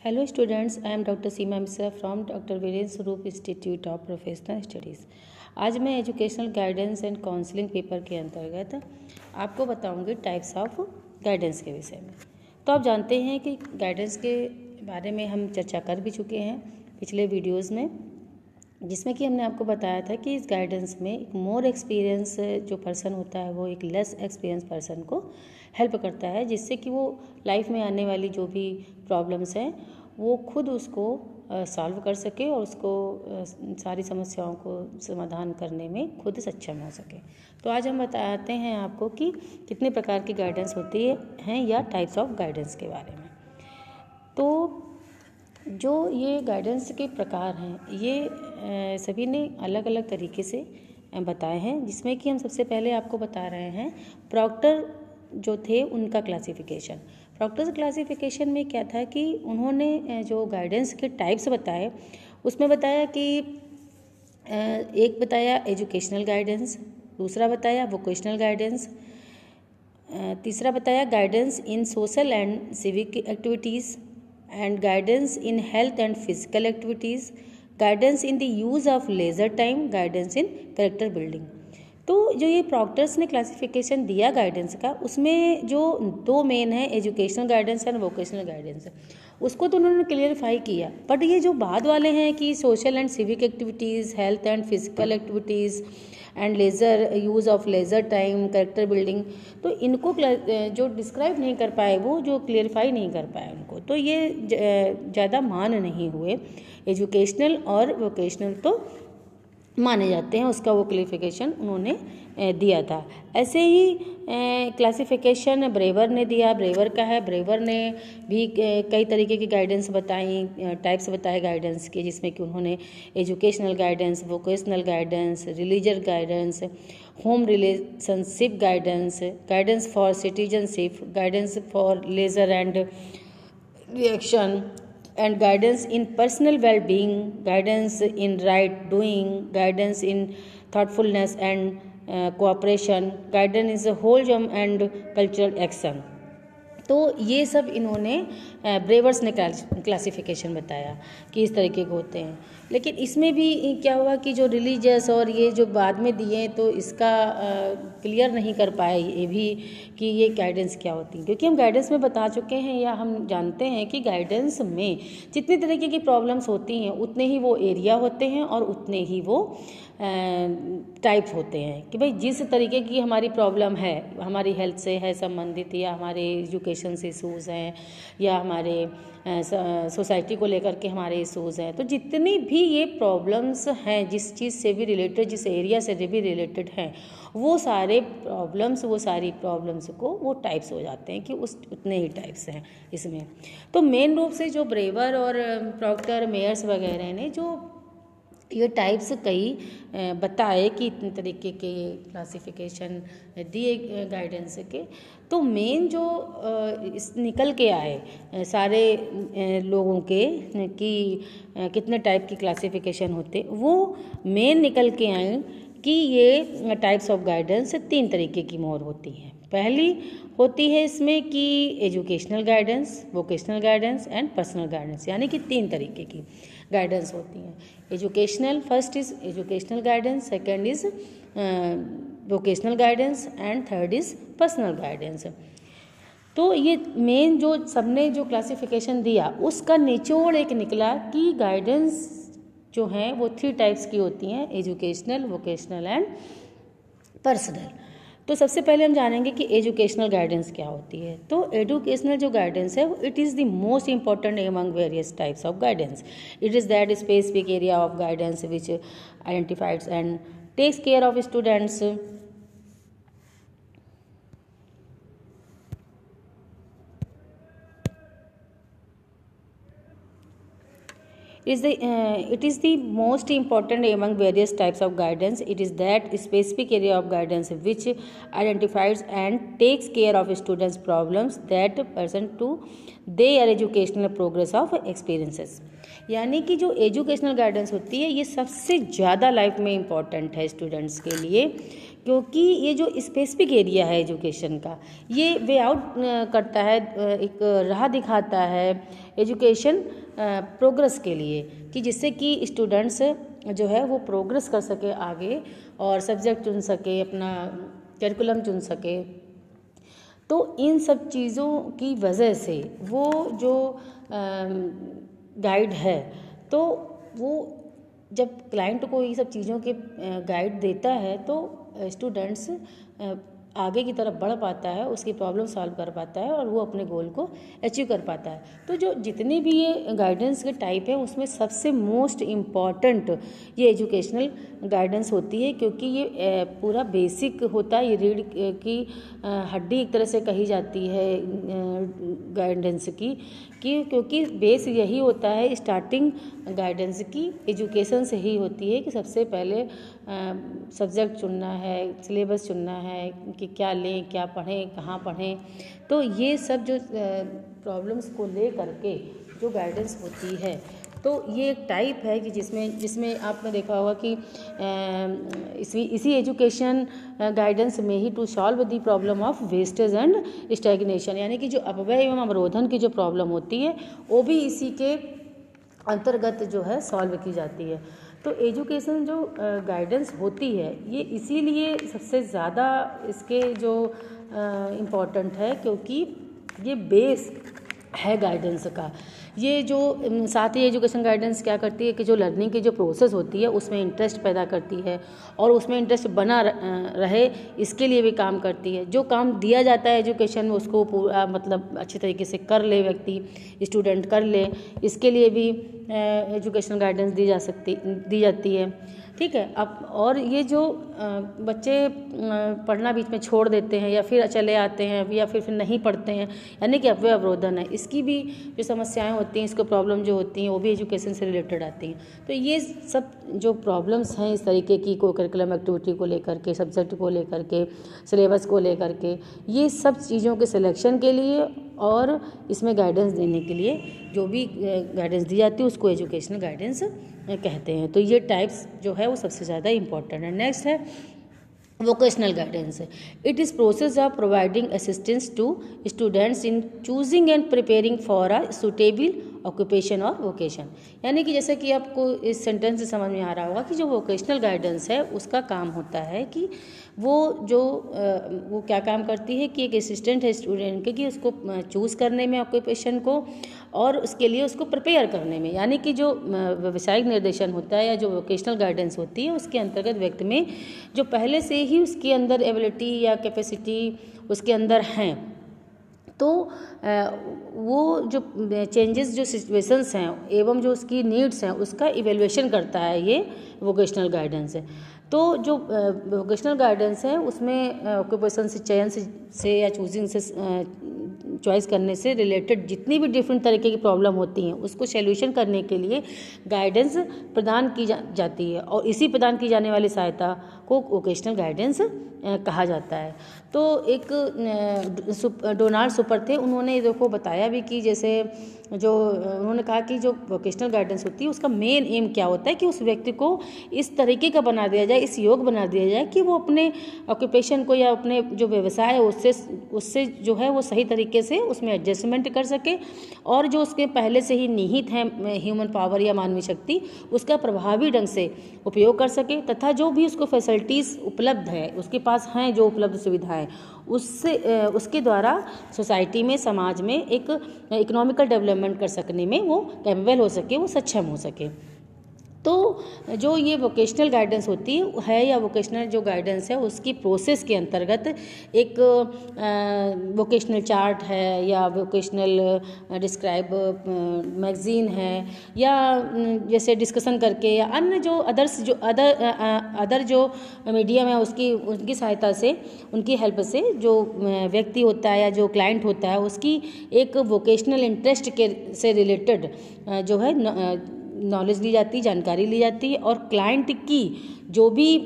Hello students, I am Dr. Seema Misra from Dr. Viren Swarup Institute of Professional Studies। आज मैं educational guidance and counselling paper के अंतर्गत आपको बताऊंगी types of guidance के विषय में। तो आप जानते हैं कि गाइडेंस के बारे में हम चर्चा कर भी चुके हैं पिछले वीडियोज़ में, जिसमें कि हमने आपको बताया था कि इस गाइडेंस में एक मोर एक्सपीरियंस जो पर्सन होता है वो एक लेस एक्सपीरियंस पर्सन को हेल्प करता है, जिससे कि वो लाइफ में आने वाली जो भी प्रॉब्लम्स हैं वो खुद उसको सॉल्व कर सके और उसको सारी समस्याओं को समाधान करने में खुद सक्षम हो सके। तो आज हम बताते हैं आपको कि कितने प्रकार की गाइडेंस होती हैं या टाइप्स ऑफ गाइडेंस के बारे में। तो जो ये गाइडेंस के प्रकार हैं ये सभी ने अलग अलग तरीके से बताए हैं, जिसमें कि हम सबसे पहले आपको बता रहे हैं प्रॉक्टर जो थे उनका क्लासिफिकेशन। प्रॉक्टर्स क्लासिफिकेशन में क्या था कि उन्होंने जो गाइडेंस के टाइप्स बताए उसमें बताया कि एक बताया एजुकेशनल गाइडेंस, दूसरा बताया वोकेशनल गाइडेंस, तीसरा बताया guidance in social and civic activities and guidance in health and physical activities, guidance in the use of leisure time, guidance in character building। तो जो ये प्रॉक्टर्स ने क्लासिफिकेशन दिया गाइडेंस का, उसमें जो दो मेन है educational guidance and vocational guidance, उसको तो उन्होंने क्लियरफाई किया। बट ये जो बाद वाले हैं कि social and civic activities, health and physical activities and laser use of leisure time, character building, तो इनको जो डिस्क्राइब नहीं कर पाए, वो जो क्लियरफाई नहीं कर पाए उनको, तो ये ज़्यादा मान नहीं हुए। एजुकेशनल और वोकेशनल तो माने जाते हैं, उसका वो क्लियरिफिकेशन उन्होंने दिया था। ऐसे ही क्लासिफिकेशन ब्रेवर ने दिया। ब्रेवर का है, ब्रेवर ने भी कई तरीके की गाइडेंस बताई, टाइप्स बताए गाइडेंस के, जिसमें कि उन्होंने educational guidance, vocational guidance, religious guidance, home relationship guidance, guidance for citizenship, guidance for leisure and reaction and guidance in personal well-being, guidance in right doing, guidance in thoughtfulness and cooperation, guidance is a wholesome and cultural action। तो ये सब इन्होंने brewers ने classification बताया कि इस तरीके के होते हैं। लेकिन इसमें भी क्या हुआ कि जो रिलीजियस और ये जो बाद में दिए तो इसका क्लियर नहीं कर पाए ये भी कि ये गाइडेंस क्या होती है, क्योंकि हम गाइडेंस में बता चुके हैं या हम जानते हैं कि गाइडेंस में जितनी तरीके की प्रॉब्लम्स होती हैं उतने ही वो एरिया होते हैं और उतने ही वो टाइप्स होते हैं कि भाई जिस तरीके की हमारी प्रॉब्लम है, हमारी हेल्थ से है संबंधित, या हमारे एजुकेशन से इशूज़ हैं, या हमारे सोसाइटी को लेकर के हमारे इशूज़ हैं, तो जितनी भी ये प्रॉब्लम्स हैं जिस चीज़ से भी रिलेटेड, जिस एरिया से भी रिलेटेड हैं, वो सारे प्रॉब्लम्स, वो सारी प्रॉब्लम्स को वो टाइप्स हो जाते हैं कि उतने ही टाइप्स हैं इसमें। तो मेन रूप से जो ब्रेवर और प्रॉक्टर, मेयर्स वगैरह ने जो ये टाइप्स कई बताए कि इतने तरीके के क्लासिफिकेशन दिए गाइडेंस के, तो मेन जो निकल के आए सारे लोगों के कि कितने टाइप की क्लासिफिकेशन होते, वो मेन निकल के आए कि ये टाइप्स ऑफ गाइडेंस 3 तरीके की मोर होती हैं। पहली होती है इसमें कि educational guidance, vocational guidance and personal guidance, यानी कि 3 तरीके की गाइडेंस होती हैं। Educational, first is educational guidance, second is vocational guidance and third is personal guidance. तो ये मेन जो सबने जो क्लासिफिकेशन दिया उसका निचोड़ एक निकला कि गाइडेंस जो हैं वो 3 टाइप्स की होती हैं, एजुकेशनल, वोकेशनल एंड पर्सनल। तो सबसे पहले हम जानेंगे कि एजुकेशनल गाइडेंस क्या होती है। तो एजुकेशनल जो गाइडेंस है it is the most important among various types of guidance. It is that specific area of guidance which identifies and takes care of students it is the most important among various types of guidance. It is that specific area of guidance which identifies and takes care of students' problems that person to their educational progress of experiences। यानी कि जो educational guidance होती है ये सबसे ज़्यादा life में important है स्टूडेंट्स के लिए, क्योंकि ये जो स्पेसिफिक एरिया है एजुकेशन का ये वे आउट करता है, एक राह दिखाता है एजुकेशन प्रोग्रेस के लिए, कि जिससे कि स्टूडेंट्स जो है वो प्रोग्रेस कर सके आगे और सब्जेक्ट चुन सके, अपना करिकुलम चुन सके। तो इन सब चीज़ों की वजह से वो जो गाइड है, तो वो जब क्लाइंट को ये सब चीज़ों के गाइड देता है तो स्टूडेंट्स आगे की तरफ बढ़ पाता है, उसकी प्रॉब्लम सॉल्व कर पाता है और वो अपने गोल को अचीव कर पाता है। तो जो जितने भी ये गाइडेंस के टाइप हैं उसमें सबसे मोस्ट इम्पॉर्टेंट ये एजुकेशनल गाइडेंस होती है, क्योंकि ये पूरा बेसिक होता है, ये रीढ़ की हड्डी एक तरह से कही जाती है गाइडेंस की, क्योंकि बेस यही होता है स्टार्टिंग गाइडेंस की एजुकेशन से ही होती है कि सबसे पहले सब्जेक्ट चुनना है, सिलेबस चुनना है कि क्या लें, क्या पढ़ें, कहाँ पढ़ें। तो ये सब जो प्रॉब्लम्स को ले करके जो गाइडेंस होती है, तो ये एक टाइप है कि जिसमें आपने देखा होगा कि इसी एजुकेशन गाइडेंस में ही to solve the problem of wastage and stagnation, यानी कि जो अपव्यय एवं अवरोधन की जो प्रॉब्लम होती है वो भी इसी के अंतर्गत जो है सॉल्व की जाती है। तो एजुकेशन जो गाइडेंस होती है ये इसीलिए सबसे ज़्यादा इसके जो इम्पोर्टेंट है, क्योंकि ये बेस है गाइडेंस का। ये जो साथ ही एजुकेशन गाइडेंस क्या करती है कि जो लर्निंग की जो प्रोसेस होती है उसमें इंटरेस्ट पैदा करती है और उसमें इंटरेस्ट बना रहे इसके लिए भी काम करती है। जो काम दिया जाता है एजुकेशन में उसको पूरा मतलब अच्छे तरीके से कर ले व्यक्ति, स्टूडेंट कर ले, इसके लिए भी एजुकेशन गाइडेंस दी जाती है। ठीक है। अब और ये जो बच्चे पढ़ना बीच में छोड़ देते हैं या फिर चले आते हैं या फिर नहीं पढ़ते हैं, यानी कि अपव्यय अवरोधन है, इसकी भी जो समस्याएं होती हैं, इसको प्रॉब्लम जो होती हैं वो भी एजुकेशन से रिलेटेड आती हैं। तो ये सब जो प्रॉब्लम्स हैं इस तरीके की को करिकुलम एक्टिविटी को लेकर के, सब्जेक्ट को लेकर के, सिलेबस को लेकर के, ये सब चीज़ों के सिलेक्शन के लिए और इसमें गाइडेंस देने के लिए जो भी गाइडेंस दी जाती है उसको एजुकेशनल गाइडेंस कहते हैं। तो ये टाइप्स जो है वो सबसे ज़्यादा इम्पोर्टेंट है। नेक्स्ट है vocational guidance. It is process of providing assistance to students in choosing and preparing for a suitable occupation और वोकेशन। यानी कि जैसे कि आपको इस सेंटेंस से समझ में आ रहा होगा कि जो वोकेशनल गाइडेंस है उसका काम होता है कि वो क्या काम करती है कि एक असिस्टेंट है स्टूडेंट के, कि उसको चूज़ करने में ऑक्यूपेशन को और उसके लिए उसको प्रिपेयर करने में, यानी कि जो व्यावसायिक निर्देशन होता है या जो वोकेशनल गाइडेंस होती है उसके अंतर्गत व्यक्ति में जो पहले से ही उसके अंदर एबिलिटी या कैपेसिटी उसके अंदर हैं, तो वो जो चेंजेस जो सिचुएशंस हैं एवं जो उसकी नीड्स हैं उसका इवेल्युएशन करता है ये वोकेशनल गाइडेंस है। तो जो वोकेशनल गाइडेंस है उसमें ऑक्यूपेशन से चयन से या चूजिंग से चॉइस करने से रिलेटेड जितनी भी डिफरेंट तरीके की प्रॉब्लम होती हैं उसको सॉल्यूशन करने के लिए गाइडेंस प्रदान की जाती है और इसी प्रदान की जाने वाली सहायता को वोकेशनल गाइडेंस कहा जाता है। तो एक डोनाल्ड सुपर थे, उन्होंने देखो बताया भी कि जैसे जो उन्होंने कहा कि जो वोकेशनल गाइडेंस होती है उसका मेन एम क्या होता है कि उस व्यक्ति को इस तरीके का बना दिया जाए, इस योग बना दिया जाए कि वो अपने ऑक्यूपेशन को या अपने जो व्यवसाय है उससे जो है वो सही तरीके से उसमें एडजस्टमेंट कर सके और जो उसके पहले से ही निहित है ह्यूमन पावर या मानवीय शक्ति उसका प्रभावी ढंग से उपयोग कर सके, तथा जो भी उसको फैसिलिटीज़ उपलब्ध है उसके पास हैं जो उपलब्ध सुविधाएं उसके द्वारा सोसाइटी में समाज में एक इकोनॉमिकल डेवलपमेंट कर सकने में वो कैपेबल हो सके, वो सक्षम हो सके। तो जो ये वोकेशनल गाइडेंस होती है या वोकेशनल जो गाइडेंस है उसकी प्रोसेस के अंतर्गत एक वोकेशनल चार्ट है या वोकेशनल डिस्क्राइब मैगजीन है या जैसे डिस्कशन करके या अन्य जो अदर जो मीडियम है उनकी सहायता से, उनकी हेल्प से जो व्यक्ति होता है या जो क्लाइंट होता है उसकी एक वोकेशनल इंटरेस्ट से रिलेटेड जो है नॉलेज ली जाती है, जानकारी ली जाती है और क्लाइंट की जो भी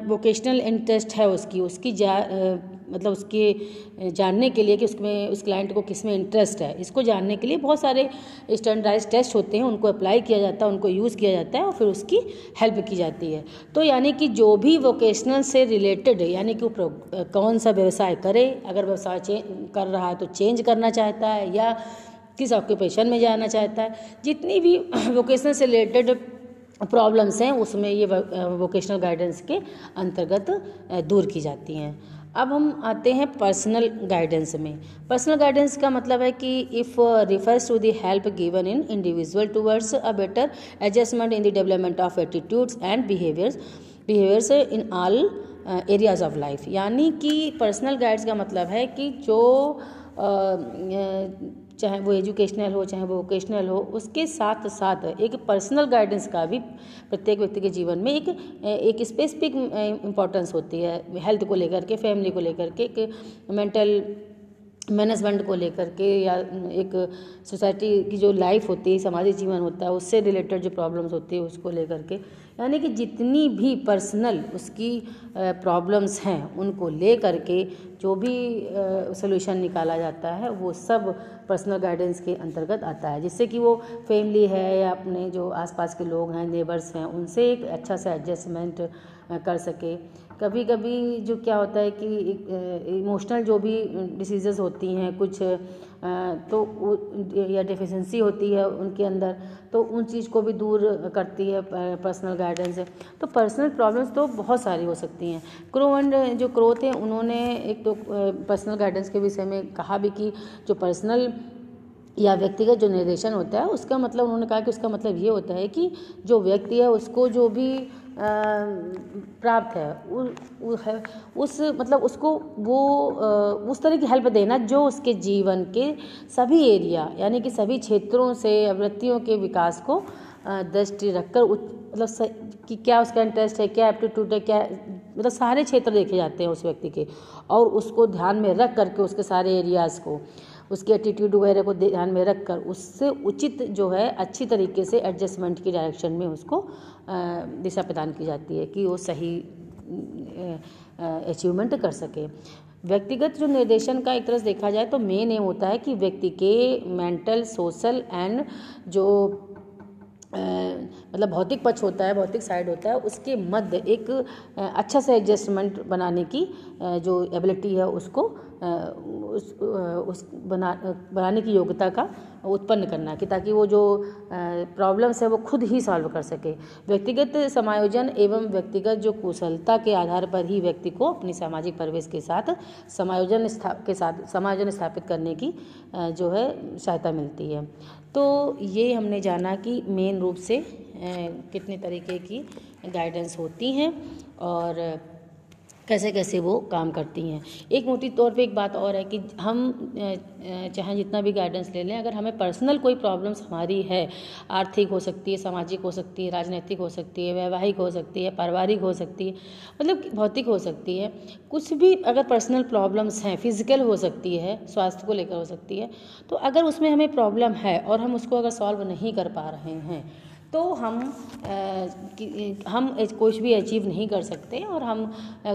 वोकेशनल इंटरेस्ट है उसकी मतलब उसके जानने के लिए कि उसमें उस क्लाइंट को किस में इंटरेस्ट है, इसको जानने के लिए बहुत सारे स्टैंडर्डाइज टेस्ट होते हैं, उनको अप्लाई किया जाता है, उनको यूज़ किया जाता है और फिर उसकी हेल्प की जाती है। तो यानी कि जो भी वोकेशनल से रिलेटेड यानी कि कौन सा व्यवसाय करे, अगर व्यवसाय कर रहा है तो चेंज करना चाहता है या किस ऑक्यूपेशन में जाना चाहता है, जितनी भी वोकेशनल से रिलेटेड प्रॉब्लम्स हैं उसमें ये वोकेशनल गाइडेंस के अंतर्गत दूर की जाती हैं। अब हम आते हैं पर्सनल गाइडेंस में। पर्सनल गाइडेंस का मतलब है कि if refers to the help given in individual towards a better adjustment in the development of attitudes and behaviours in all areas of life. यानी कि पर्सनल गाइड्स का मतलब है कि जो चाहे वो एजुकेशनल हो चाहे वो वोकेशनल हो, उसके साथ साथ एक पर्सनल गाइडेंस का भी प्रत्येक व्यक्ति के जीवन में एक स्पेसिफिक इम्पोर्टेंस होती है। हेल्थ को लेकर के, फैमिली को लेकर के, एक मेंटल मैनेजमेंट को लेकर के, या एक सोसाइटी की जो लाइफ होती है, सामाजिक जीवन होता है, उससे रिलेटेड जो प्रॉब्लम्स होती है उसको लेकर के, यानी कि जितनी भी पर्सनल उसकी प्रॉब्लम्स हैं उनको ले करके जो भी सोल्यूशन निकाला जाता है वो सब पर्सनल गाइडेंस के अंतर्गत आता है, जिससे कि वो फैमिली है या अपने जो आसपास के लोग हैं, नेबर्स हैं, उनसे एक अच्छा सा एडजस्टमेंट कर सके। कभी कभी जो क्या होता है कि इमोशनल जो भी डिसीज़ेस होती हैं कुछ तो या डेफिशिएंसी होती है उनके अंदर, तो उन चीज़ को भी दूर करती है पर्सनल गाइडेंस। तो पर्सनल प्रॉब्लम्स तो बहुत सारी हो सकती हैं। क्रो एंड जो क्रो थे उन्होंने एक तो पर्सनल गाइडेंस के विषय में कहा भी कि जो पर्सनल या व्यक्तिगत जो निर्देशन होता है उसका मतलब, उन्होंने कहा कि उसका मतलब ये होता है कि जो व्यक्ति है उसको जो भी प्राप्त है उस मतलब उसको वो उस तरह की हेल्प देना जो उसके जीवन के सभी एरिया यानी कि सभी क्षेत्रों से व्यक्तियों के विकास को दृष्टि रखकर मतलब कि क्या उसका इंटरेस्ट है, क्या एप्टीट्यूड है, क्या मतलब सारे क्षेत्र देखे जाते हैं उस व्यक्ति के, और उसको ध्यान में रख करके उसके सारे एरियाज़ को, उसके एटीट्यूड वगैरह को ध्यान में रख कर उससे उचित जो है अच्छी तरीके से एडजस्टमेंट की डायरेक्शन में उसको दिशा प्रदान की जाती है कि वो सही अचीवमेंट कर सके। व्यक्तिगत जो निर्देशन का एक तरह से देखा जाए तो मेन एम होता है कि व्यक्ति के मेंटल, सोशल एंड जो मतलब भौतिक पक्ष होता है, भौतिक साइड होता है, उसके मध्य एक अच्छा सा एडजस्टमेंट बनाने की जो एबिलिटी है उसको बनाने की योग्यता का उत्पन्न करना, कि ताकि वो जो प्रॉब्लम्स है वो खुद ही सॉल्व कर सके। व्यक्तिगत समायोजन एवं व्यक्तिगत जो कुशलता के आधार पर ही व्यक्ति को अपनी सामाजिक परिवेश के साथ समायोजन स्थापित करने की जो है सहायता मिलती है। तो ये हमने जाना कि मेन रूप से कितने तरीके की गाइडेंस होती हैं और कैसे कैसे वो काम करती हैं। एक मोटी तौर पे एक बात और है कि हम चाहे जितना भी गाइडेंस ले लें, अगर हमें पर्सनल कोई प्रॉब्लम्स हमारी है, आर्थिक हो सकती है, सामाजिक हो सकती है, राजनीतिक हो सकती है, वैवाहिक हो सकती है, पारिवारिक हो सकती है, मतलब भौतिक हो सकती है, कुछ भी अगर पर्सनल प्रॉब्लम्स हैं, फिजिकल हो सकती है, स्वास्थ्य को लेकर हो सकती है, तो अगर उसमें हमें प्रॉब्लम है और हम उसको अगर सॉल्व नहीं कर पा रहे हैं तो हम कुछ भी अचीव नहीं कर सकते और हम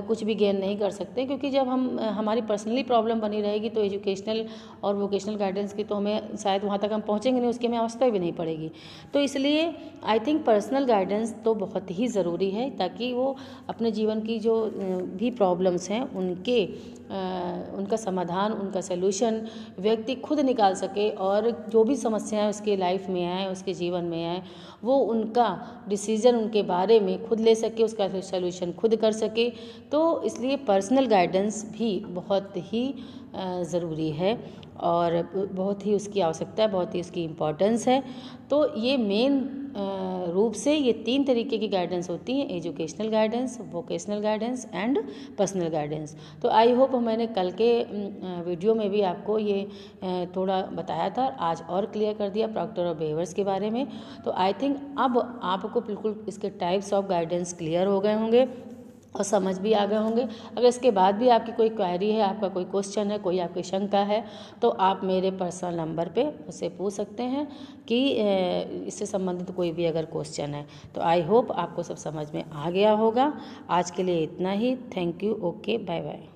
कुछ भी गेन नहीं कर सकते, क्योंकि जब हमारी पर्सनली प्रॉब्लम बनी रहेगी तो एजुकेशनल और वोकेशनल गाइडेंस की तो हमें शायद वहाँ तक हम पहुँचेंगे नहीं, उसकी हमें आवश्यकता भी नहीं पड़ेगी। तो इसलिए आई थिंक पर्सनल गाइडेंस तो बहुत ही ज़रूरी है, ताकि वो अपने जीवन की जो भी प्रॉब्लम्स हैं उनका समाधान, उनका सलूशन व्यक्ति खुद निकाल सके, और जो भी समस्याएं उसके लाइफ में आए, उसके जीवन में आए, वो उनका डिसीज़न उनके बारे में खुद ले सके, उसका सलूशन खुद कर सके। तो इसलिए पर्सनल गाइडेंस भी बहुत ही ज़रूरी है और बहुत ही उसकी आवश्यकता है, बहुत ही उसकी इम्पोर्टेंस है। तो ये मेन रूप से ये 3 तरीके की गाइडेंस होती हैं: educational guidance, vocational guidance and personal guidance. तो आई होप मैंने कल के वीडियो में भी आपको ये थोड़ा बताया था, आज और क्लियर कर दिया प्रॉक्टर और बेवर्स के बारे में। तो आई थिंक अब आपको बिल्कुल इसके टाइप्स ऑफ गाइडेंस क्लियर हो गए होंगे और समझ भी आ गए होंगे। अगर इसके बाद भी आपकी कोई क्वेरी है, आपका कोई क्वेश्चन है, कोई आपकी शंका है, तो आप मेरे पर्सनल नंबर पे उससे पूछ सकते हैं कि इससे संबंधित कोई भी अगर क्वेश्चन है। तो आई होप आपको सब समझ में आ गया होगा। आज के लिए इतना ही। Thank you. Okay, bye bye.